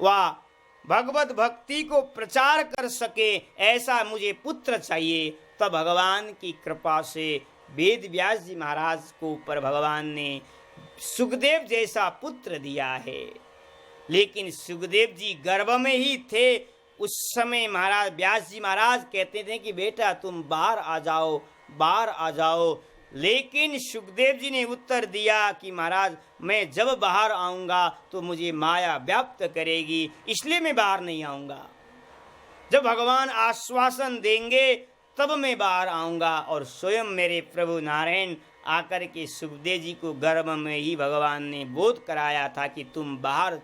व भगवत भक्ति को प्रचार कर सके, ऐसा मुझे पुत्र चाहिए। तब भगवान की कृपा से वेद व्यास जी महाराज को ऊपर भगवान ने सुखदेव जैसा पुत्र दिया है। लेकिन सुखदेव जी गर्भ में ही थे उस समय। महाराज व्यास जी महाराज कहते थे कि बेटा तुम बाहर आ जाओ। लेकिन सुखदेव जी ने उत्तर दिया कि महाराज मैं जब बाहर आऊँगा तो मुझे माया व्याप्त करेगी, इसलिए मैं बाहर नहीं आऊँगा। जब भगवान आश्वासन देंगे तब मैं बाहर आऊँगा। और स्वयं मेरे प्रभु नारायण आकर के सुखदेव जी को गर्भ में ही भगवान ने बोध कराया था कि तुम बाहर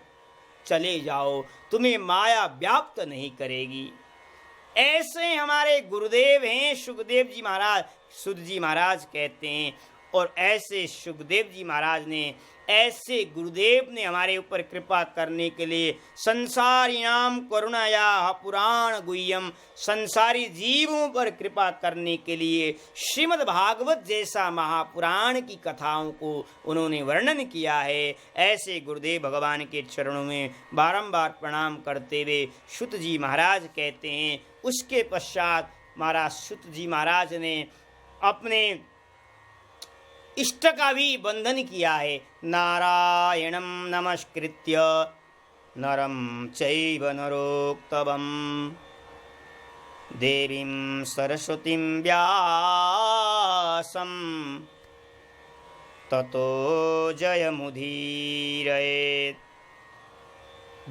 चले जाओ, तुम्हें माया व्याप्त नहीं करेगी। ऐसे हमारे गुरुदेव हैं सुखदेव जी महाराज, सुत जी महाराज कहते हैं। और ऐसे सुखदेव जी महाराज ने, ऐसे गुरुदेव ने हमारे ऊपर कृपा करने के लिए संसारी नाम करुणाया पुराण गुह्यम, संसारी जीवों पर कृपा करने के लिए श्रीमद् भागवत जैसा महापुराण की कथाओं को उन्होंने वर्णन किया है। ऐसे गुरुदेव भगवान के चरणों में बारंबार प्रणाम करते हुए सुत जी महाराज कहते हैं। उसके पश्चात महाराज सुत जी महाराज ने अपने इष्ट का भी बंधन किया है। नारायणं नमस्कृत्य नरं चैव नरोत्तमं देवीं सरस्वतीं व्यासं ततो जयमुदीरयेत्।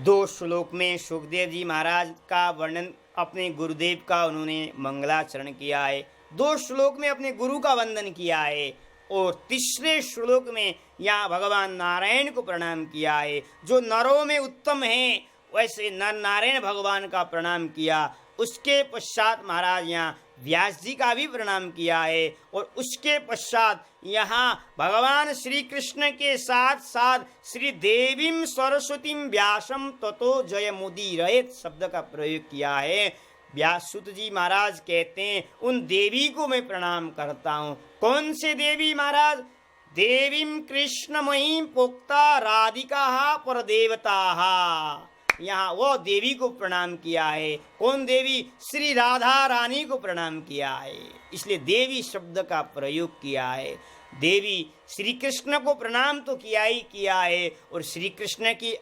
2 श्लोक में सुखदेव जी महाराज का वर्णन, अपने गुरुदेव का उन्होंने मंगलाचरण किया है। 2 श्लोक में अपने गुरु का वंदन किया है। और तीसरे श्लोक में यहाँ भगवान नारायण को प्रणाम किया है। जो नरों में उत्तम हैं वैसे नर नारायण भगवान का प्रणाम किया। उसके पश्चात महाराज यहाँ व्यास जी का भी प्रणाम किया है। और उसके पश्चात यहाँ भगवान श्री कृष्ण के साथ साथ श्री देवीं सरस्वतीं व्यासम ततो जयमुदीरयेत् शब्द का प्रयोग किया है। व्याससुत जी महाराज कहते हैं उन देवी को मैं प्रणाम करता हूँ। कौन से देवी महाराज? देवीं कृष्णमयीं पोक्ता राधिका परदेवता। यहाँ वो देवी को प्रणाम किया है। कौन देवी? श्री राधा रानी को प्रणाम किया है, इसलिए देवी शब्द का प्रयोग किया है। देवी श्री कृष्ण को प्रणाम तो किया ही किया है, और श्री कृष्ण की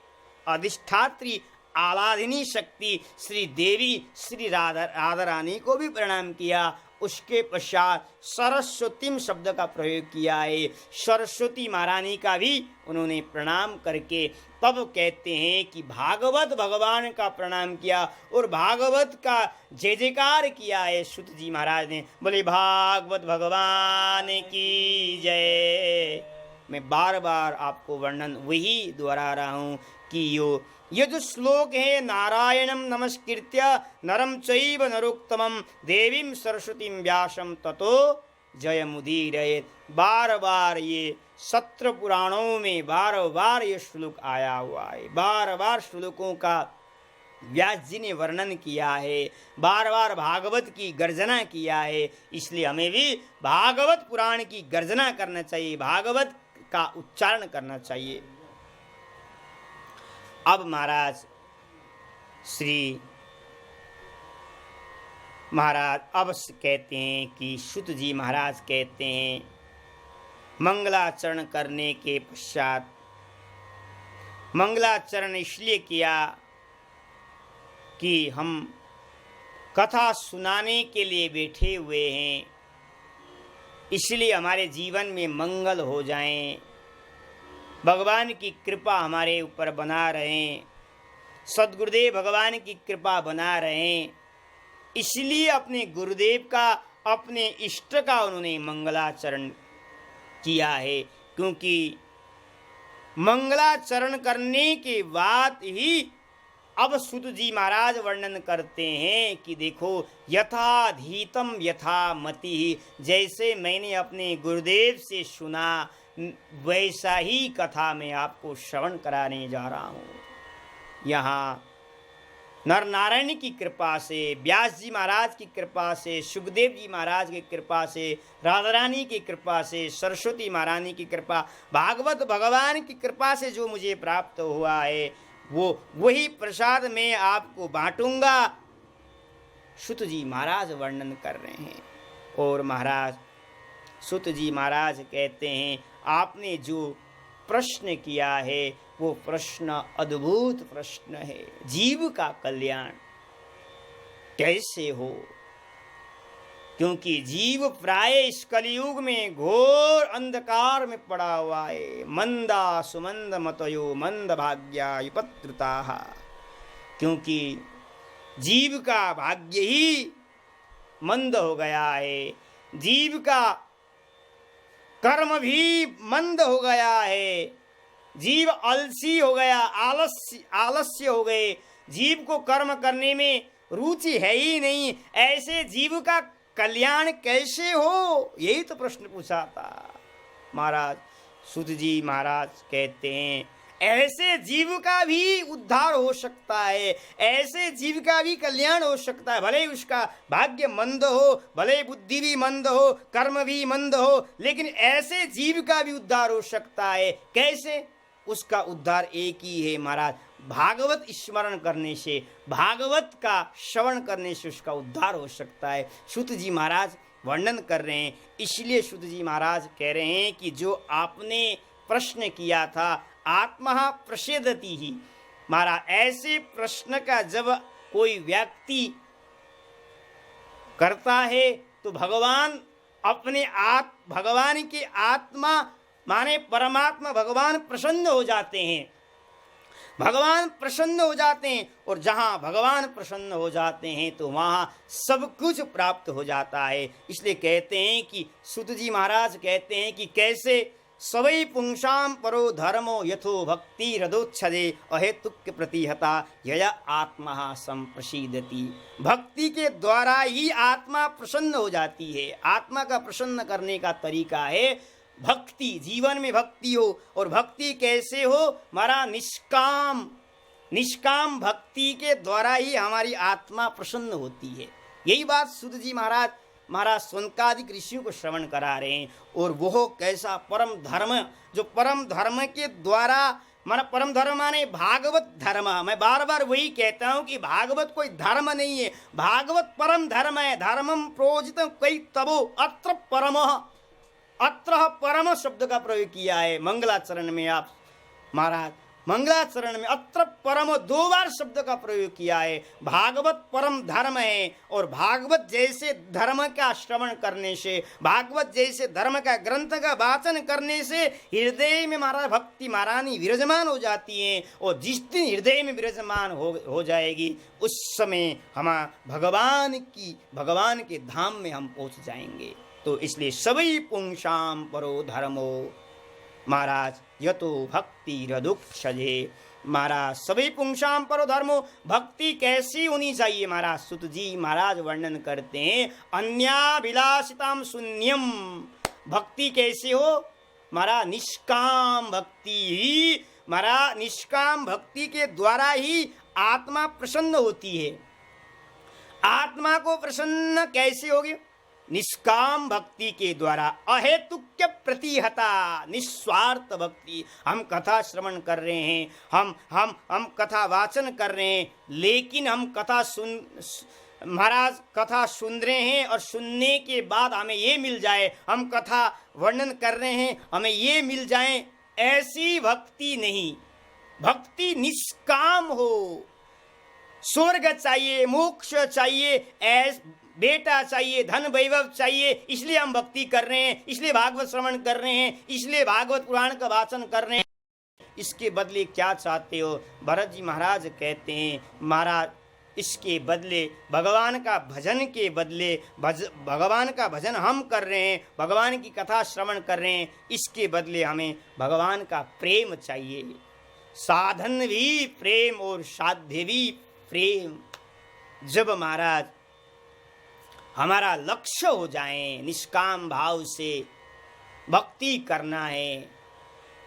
अधिष्ठात्री आराधनी शक्ति श्री देवी श्री राधा रानी को भी प्रणाम किया। उसके पश्चात सरस्वती शब्द का प्रयोग किया है। सरस्वती महारानी का भी उन्होंने प्रणाम करके तब कहते हैं कि भागवत भगवान का प्रणाम किया और भागवत का जय जयकार किया है। सुत जी महाराज ने बोले भागवत भगवान की जय। मैं बार बार आपको वर्णन वही दोहरा रहा हूँ कि ये जो श्लोक है, नारायणं नमस्कृत्य नरं चैव नरोत्तमं देवीं सरस्वतीं व्यासं ततो जयमुदीरयेत्। बार बार ये सत्र पुराणों में बार बार ये श्लोक आया हुआ है। बार बार श्लोकों का व्यास जी ने वर्णन किया है, बार बार भागवत की गर्जना किया है। इसलिए हमें भी भागवत पुराण की गर्जना करना चाहिए, भागवत का उच्चारण करना चाहिए। अब महाराज श्री महाराज अब कहते हैं कि सूत जी महाराज कहते हैं, मंगलाचरण करने के पश्चात, मंगलाचरण इसलिए किया कि हम कथा सुनाने के लिए बैठे हुए हैं, इसलिए हमारे जीवन में मंगल हो जाएं, भगवान की कृपा हमारे ऊपर बना रहें, सद्गुरुदेव भगवान की कृपा बना रहें, इसलिए अपने गुरुदेव का, अपने इष्ट का उन्होंने मंगलाचरण किया है। क्योंकि मंगलाचरण करने के बाद ही अब सूत जी महाराज वर्णन करते हैं कि देखो, यथाधीतम यथा मति, जैसे मैंने अपने गुरुदेव से सुना वैसा ही कथा मैं आपको श्रवण कराने जा रहा हूँ। यहाँ नर नारायण की कृपा से, व्यास जी महाराज की कृपा से, सुखदेव जी महाराज की कृपा से, राधा रानी की कृपा से, सरस्वती महारानी की कृपा, भागवत भगवान की कृपा से जो मुझे प्राप्त हुआ है वो वही प्रसाद मैं आपको बांटूंगा, सूत जी महाराज वर्णन कर रहे हैं। और महाराज सूत जी महाराज कहते हैं, आपने जो प्रश्न किया है वो प्रश्न अद्भुत प्रश्न है। जीव का कल्याण कैसे हो? क्योंकि जीव प्राय इस कलयुग में घोर अंधकार में पड़ा हुआ है। मंदा सुमंद मतयो मंद भाग्या विपत्रुता, क्योंकि जीव का भाग्य ही मंद हो गया है, जीव का कर्म भी मंद हो गया है, जीव आलसी हो गया, आलस्य हो गए, जीव को कर्म करने में रुचि है ही नहीं। ऐसे जीव का कल्याण कैसे हो? यही तो प्रश्न पूछा था महाराज। सूत जी महाराज कहते हैं, ऐसे जीव का भी उद्धार हो सकता है, ऐसे जीव का भी कल्याण हो सकता है। भले उसका भाग्य मंद हो, भले बुद्धि भी मंद हो, कर्म भी मंद हो, लेकिन ऐसे जीव का भी उद्धार हो सकता है। कैसे? उसका उद्धार एक ही है महाराज, भागवत स्मरण करने से, भागवत का श्रवण करने से उसका उद्धार हो सकता है। सूत जी महाराज वर्णन कर रहे हैं। इसलिए सूत जी महाराज कह रहे हैं कि जो आपने प्रश्न किया था, आत्मा प्रसेदति ही, महाराज ऐसे प्रश्न का जब कोई व्यक्ति करता है तो भगवान अपने भगवान की आत्मा माने परमात्मा भगवान प्रसन्न हो जाते हैं, भगवान प्रसन्न हो जाते हैं। और जहाँ भगवान प्रसन्न हो जाते हैं तो वहाँ सब कुछ प्राप्त हो जाता है। इसलिए कहते हैं कि सूत जी महाराज कहते हैं कि कैसे सवै पुंसाम परो धर्मो यथो भक्ति हृदोच्छदे अहेतुक प्रतिहता यया आत्मा संप्रसीदति। भक्ति के द्वारा ही आत्मा प्रसन्न हो जाती है। आत्मा का प्रसन्न करने का तरीका है भक्ति, जीवन में भक्ति हो। और भक्ति कैसे हो? हमारा निष्काम भक्ति के द्वारा ही हमारी आत्मा प्रसन्न होती है। यही बात सूत जी महाराज स्वनकादिक ऋषियों को श्रवण करा रहे हैं। और वो कैसा परम धर्म, जो परम धर्म के द्वारा, माना परम धर्म माने भागवत धर्म। मैं बार बार वही कहता हूँ कि भागवत कोई धर्म नहीं है, भागवत परम धर्म है। धर्मम प्रोजितम कई तबो अत्र परमः, अत्र परम शब्द का प्रयोग किया है मंगलाचरण में। आप महाराज मंगलाचरण में अत्र परम 2 बार शब्द का प्रयोग किया है। भागवत परम धर्म है। और भागवत जैसे धर्म का श्रवण करने से, भागवत जैसे धर्म का ग्रंथ का वाचन करने से हृदय में महाराज भक्ति महारानी विराजमान हो जाती है। और जिस दिन हृदय में विराजमान हो जाएगी उस समय हम भगवान के धाम में हम पहुँच जाएंगे। तो इसलिए सभी पुंसाम परो धर्मो, महाराज यतो भक्ति रदुक्षजे। महाराज सभी पुंसाम परो धर्मो, भक्ति कैसी होनी चाहिए? महाराज सूत जी महाराज वर्णन करते हैं, अन्याभिलाषिताम शून्यम। भक्ति कैसे हो? महाराज निष्काम भक्ति ही, महाराज निष्काम भक्ति के द्वारा ही आत्मा प्रसन्न होती है। आत्मा को प्रसन्न कैसे होगी? निष्काम भक्ति के द्वारा, अहेतुक्य प्रतिहता निस्वार्थ भक्ति। हम कथा श्रवण कर रहे हैं, हम कथा वाचन कर रहे हैं, लेकिन हम कथा महाराज कथा सुन रहे हैं और सुनने के बाद हमें ये मिल जाए, हम कथा वर्णन कर रहे हैं हमें ये मिल जाए, ऐसी भक्ति नहीं। भक्ति निष्काम हो, स्वर्ग चाहिए, मोक्ष चाहिए, बेटा चाहिए, धन वैभव चाहिए, इसलिए हम भक्ति कर रहे हैं, इसलिए भागवत श्रवण कर रहे हैं, इसलिए भागवत पुराण का वाचन कर रहे हैं। इसके बदले क्या चाहते हो? भरत जी महाराज कहते हैं, महाराज इसके बदले भगवान का भजन के बदले भगवान का भजन हम कर रहे हैं, भगवान की कथा श्रवण कर रहे हैं, इसके बदले हमें भगवान का प्रेम चाहिए। साधन भी प्रेम और साध्य भी प्रेम। जब महाराज हमारा लक्ष्य हो जाए, निष्काम भाव से भक्ति करना है,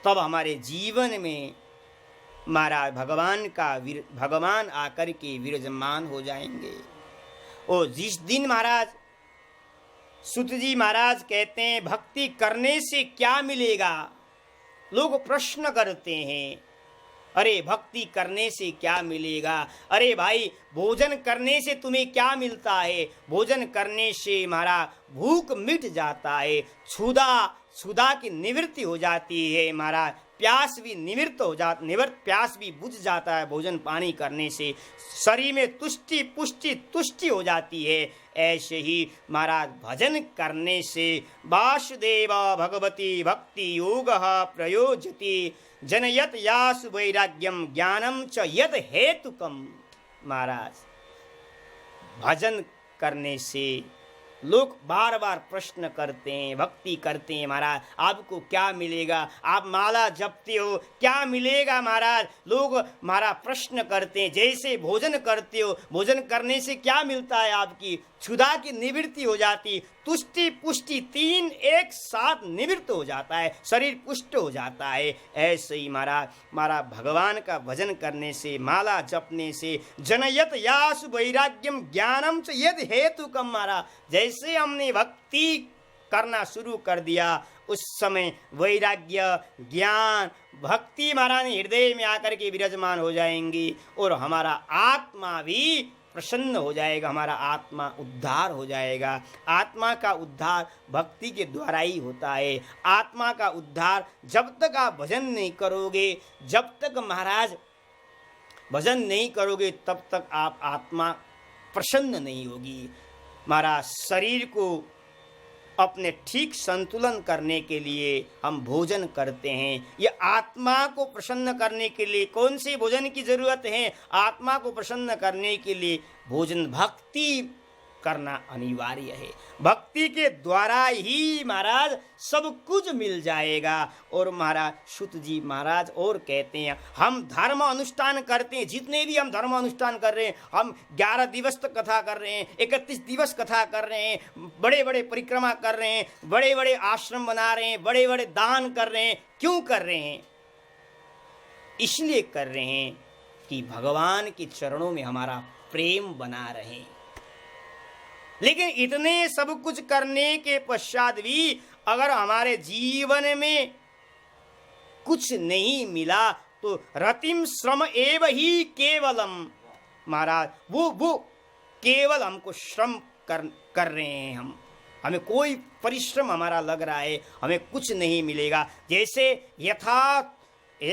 तब हमारे जीवन में महाराज भगवान आकर के विराजमान हो जाएंगे। और जिस दिन महाराज सुत जी महाराज कहते हैं भक्ति करने से क्या मिलेगा, लोग प्रश्न करते हैं, अरे भक्ति करने से क्या मिलेगा? अरे भाई भोजन करने से तुम्हें क्या मिलता है? भोजन करने से हमारा भूख मिट जाता है, क्षुधा की निवृत्ति हो जाती है, हमारा प्यास भी प्यास भी बुझ जाता है। भोजन पानी करने से शरीर में तुष्टि हो जाती है। ऐसे ही महाराज भजन करने से वासुदेव भगवती भक्ति योग प्रयोजति जनयत यासु वैराग्यम ज्ञानम च यद हेतुकम। महाराज भजन करने से लोग बार बार प्रश्न करते हैं, भक्ति करते हैं, महाराज आपको क्या मिलेगा? आप माला जपते हो, क्या मिलेगा महाराज? लोग महाराज प्रश्न करते हैं। जैसे भोजन करते हो, भोजन करने से क्या मिलता है? आपकी क्षुधा की निवृत्ति हो जाती, तुष्टि पुष्टि तीन एक साथ निवृत्त हो जाता है, शरीर पुष्ट हो जाता है। ऐसे ही महाराज भगवान का भजन करने से, माला जपने से जनयत यासु वैराग्यम ज्ञानम च यद हेतुकम। महाराज जैसे हमने भक्ति करना शुरू कर दिया, उस समय वैराग्य ज्ञान भक्ति महाराज हृदय में आकर के विराजमान हो जाएंगी और हमारा आत्मा भी प्रसन्न हो जाएगा, हमारा आत्मा उद्धार हो जाएगा। आत्मा का उद्धार भक्ति के द्वारा ही होता है। आत्मा का उद्धार जब तक आप भजन नहीं करोगे, जब तक महाराज भजन नहीं करोगे, तब तक आप आत्मा प्रसन्न नहीं होगी। महाराज शरीर को अपने ठीक संतुलन करने के लिए हम भोजन करते हैं। ये आत्मा को प्रसन्न करने के लिए कौन से भोजन की जरूरत है? आत्मा को प्रसन्न करने के लिए भोजन भक्ति करना अनिवार्य है। भक्ति के द्वारा ही महाराज सब कुछ मिल जाएगा। और महाराज सुत जी महाराज और कहते हैं, हम धर्म अनुष्ठान करते हैं, जितने भी हम धर्म अनुष्ठान कर रहे हैं, हम 11 दिवस तक कथा कर रहे हैं, 31 दिवस कथा कर रहे हैं, बड़े बड़े परिक्रमा कर रहे हैं, बड़े बड़े आश्रम बना रहे हैं, बड़े बड़े दान कर रहे हैं। क्यों कर रहे हैं? इसलिए कर रहे हैं कि भगवान के चरणों में हमारा प्रेम बना रहे। लेकिन इतने सब कुछ करने के पश्चात भी अगर हमारे जीवन में कुछ नहीं मिला तो रतिम श्रम एव ही केवलम। महाराज वो केवल हमको श्रम कर रहे हैं, हमें कोई परिश्रम हमारा लग रहा है, हमें कुछ नहीं मिलेगा। जैसे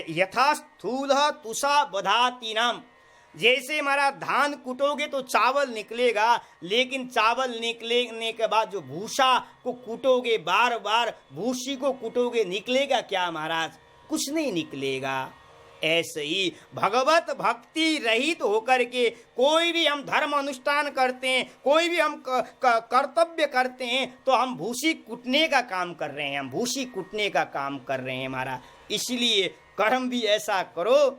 यथा स्थूल तुषा बधाती नाम, जैसे हमारा धान कूटोगे तो चावल निकलेगा, लेकिन चावल निकलने के बाद जो भूसा को कूटोगे, बार बार भूसी को कूटोगे, निकलेगा क्या महाराज? कुछ नहीं निकलेगा। ऐसे ही भगवत भक्ति रहित होकर के कोई भी हम धर्म अनुष्ठान करते हैं, कोई भी हम कर्तव्य करते हैं, तो हम भूसी कूटने का काम कर रहे हैं, हम भूसी कूटने का काम कर रहे हैं महाराज। इसलिए कर्म भी ऐसा करो,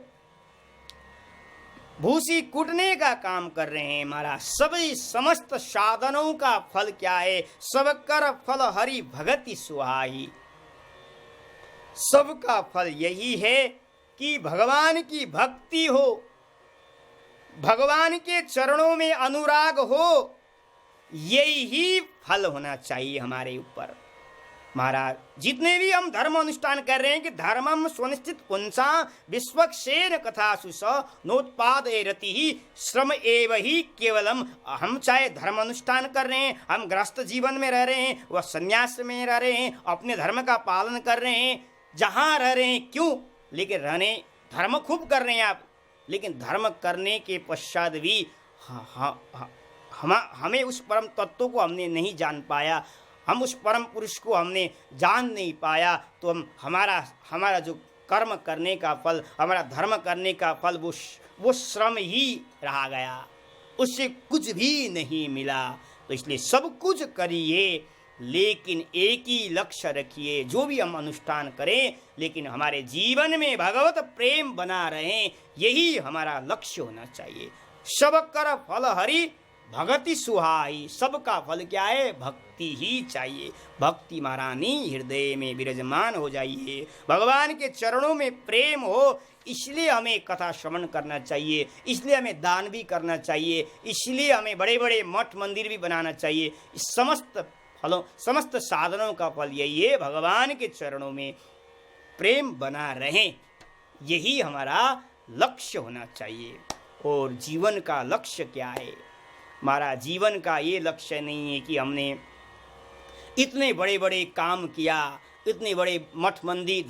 भूसी कूटने का काम कर रहे हैं महाराज। सभी समस्त साधनों का फल क्या है? सब कर फल हरि भगति सुहाई। सबका फल यही है कि भगवान की भक्ति हो, भगवान के चरणों में अनुराग हो, यही फल होना चाहिए हमारे ऊपर। महाराज जितने भी हम धर्म अनुष्ठान कर रहे हैं कि धर्मम स्वनिश्चित पुंसा विश्वक्षेण कथासु स नोत्पादे रति ही श्रम एव ही केवलम। हम चाहे धर्म अनुष्ठान कर रहे हैं, हम गृहस्थ जीवन में रह रहे हैं, वह संन्यास में रह रहे हैं, अपने धर्म का पालन कर रहे हैं, जहाँ रह रहे हैं क्यों, लेकिन रहने धर्म खूब कर रहे हैं आप, लेकिन धर्म करने के पश्चात भी हमें उस परम तत्व को हमने नहीं जान पाया, हम उस परम पुरुष को हमने जान नहीं पाया, तो हमारा जो कर्म करने का फल, हमारा धर्म करने का फल वो श्रम ही रहा गया, उससे कुछ भी नहीं मिला। तो इसलिए सब कुछ करिए लेकिन एक ही लक्ष्य रखिए, जो भी हम अनुष्ठान करें लेकिन हमारे जीवन में भगवत प्रेम बना रहें, यही हमारा लक्ष्य होना चाहिए। सब कर फल हरि भगति सुहाई, सबका फल क्या है, भक्ति ही चाहिए। भक्ति महारानी हृदय में विराजमान हो जाइए, भगवान के चरणों में प्रेम हो, इसलिए हमें कथा श्रवण करना चाहिए, इसलिए हमें दान भी करना चाहिए, इसलिए हमें बड़े बड़े मठ मंदिर भी बनाना चाहिए। इस समस्त साधनों का फल यही है, भगवान के चरणों में प्रेम बना रहें, यही हमारा लक्ष्य होना चाहिए। और जीवन का लक्ष्य क्या है, हमारा जीवन का ये लक्ष्य नहीं है कि हमने इतने बड़े बड़े काम किया, इतने बड़े मठ मंदिर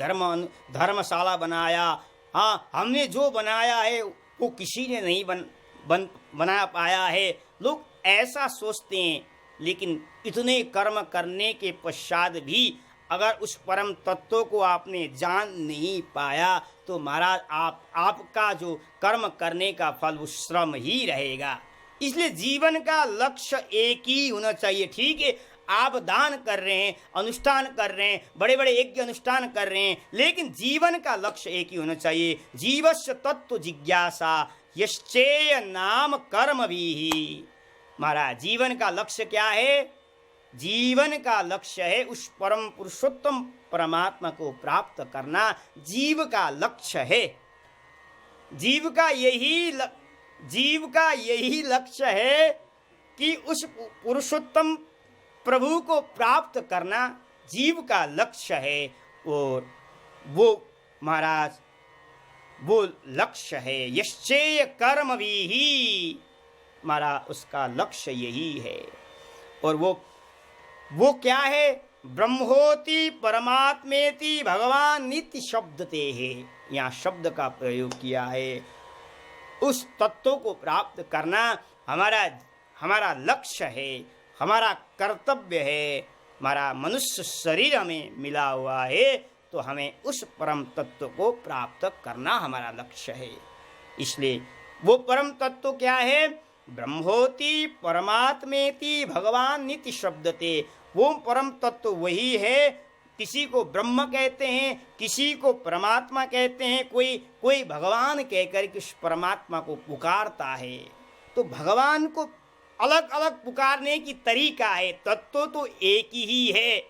धर्मशाला बनाया, हाँ हमने जो बनाया है वो किसी ने नहीं बना पाया है, लोग ऐसा सोचते हैं। लेकिन इतने कर्म करने के पश्चात भी अगर उस परम तत्व को आपने जान नहीं पाया तो महाराज आपका जो कर्म करने का फल वो श्रम ही रहेगा। इसलिए जीवन का लक्ष्य एक ही होना चाहिए। ठीक है, आप दान कर रहे हैं, अनुष्ठान कर रहे हैं, बड़े बड़े यज्ञ अनुष्ठान कर रहे हैं, लेकिन जीवन का लक्ष्य एक ही होना चाहिए। जीवस्य तत्व जिज्ञासा यश्चेय नाम कर्म भी। महाराज जीवन का लक्ष्य क्या है, जीवन का लक्ष्य है उस परम पुरुषोत्तम परमात्मा को प्राप्त करना, जीव का लक्ष्य है। जीव का यही लक्ष्य है कि उस पुरुषोत्तम प्रभु को प्राप्त करना जीव का लक्ष्य है। और वो महाराज वो लक्ष्य है यश्चेय कर्म भी ही, हमारा उसका लक्ष्य यही है। और वो क्या है, ब्रह्मोति परमात्मेति भगवान नित्य शब्दते है, यहाँ शब्द का प्रयोग किया है। उस तत्व को प्राप्त करना हमारा लक्ष्य है, हमारा कर्तव्य है। हमारा मनुष्य शरीर हमें मिला हुआ है तो हमें उस परम तत्व को प्राप्त करना हमारा लक्ष्य है। इसलिए वो परम तत्व क्या है, ब्रह्मोति परमात्मेति भगवान नित्य शब्दते, वो परम तत्व वही है। किसी को ब्रह्म कहते हैं, किसी को परमात्मा कहते हैं, कोई भगवान कहकर के उस परमात्मा को पुकारता है। तो भगवान को अलग अलग पुकारने की तरीका है, तत्व तो एक ही है,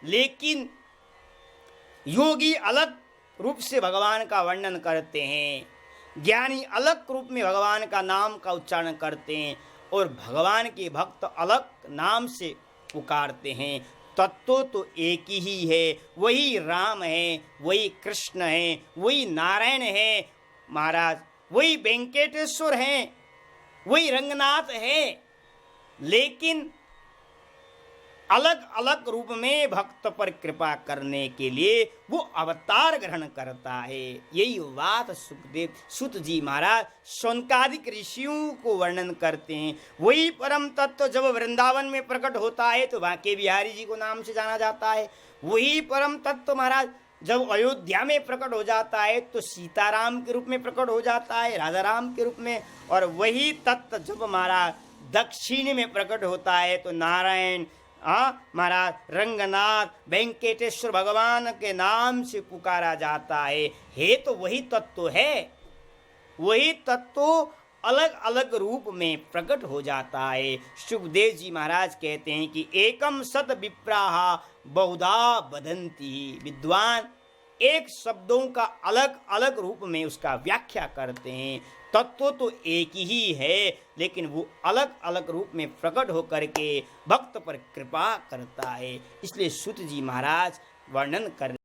लेकिन योगी अलग रूप से भगवान का वर्णन करते हैं, ज्ञानी अलग रूप में भगवान का नाम का उच्चारण करते हैं, और भगवान के भक्त अलग नाम से पुकारते हैं। तत्व तो एक ही है, वही राम है, वही कृष्ण है, वही नारायण है महाराज, वही वेंकटेश्वर हैं, वही रंगनाथ है, लेकिन अलग अलग रूप में भक्त पर कृपा करने के लिए वो अवतार ग्रहण करता है। यही बात सुखदेव सुत जी महाराज शौनकादिक ऋषियों को वर्णन करते हैं। वही परम तत्व जब वृंदावन में प्रकट होता है तो बांके बिहारी जी को नाम से जाना जाता है। वही परम तत्व महाराज जब अयोध्या में प्रकट हो जाता है तो सीताराम के रूप में प्रकट हो जाता है, राजा राम के रूप में। और वही तत्व जब महाराज दक्षिण में प्रकट होता है तो नारायण महाराज रंगनाथ वेंकटेश्वर भगवान के नाम से पुकारा जाता है। तो वही तत्व है, वही तत्व अलग अलग रूप में प्रकट हो जाता है। सुखदेव जी महाराज कहते हैं कि एकम सत विप्राहा बहुधा वदंती, विद्वान एक शब्दों का अलग अलग रूप में उसका व्याख्या करते हैं। तत्व तो एक ही है, लेकिन वो अलग अलग रूप में प्रकट होकर के भक्त पर कृपा करता है। इसलिए सूत जी महाराज वर्णन कर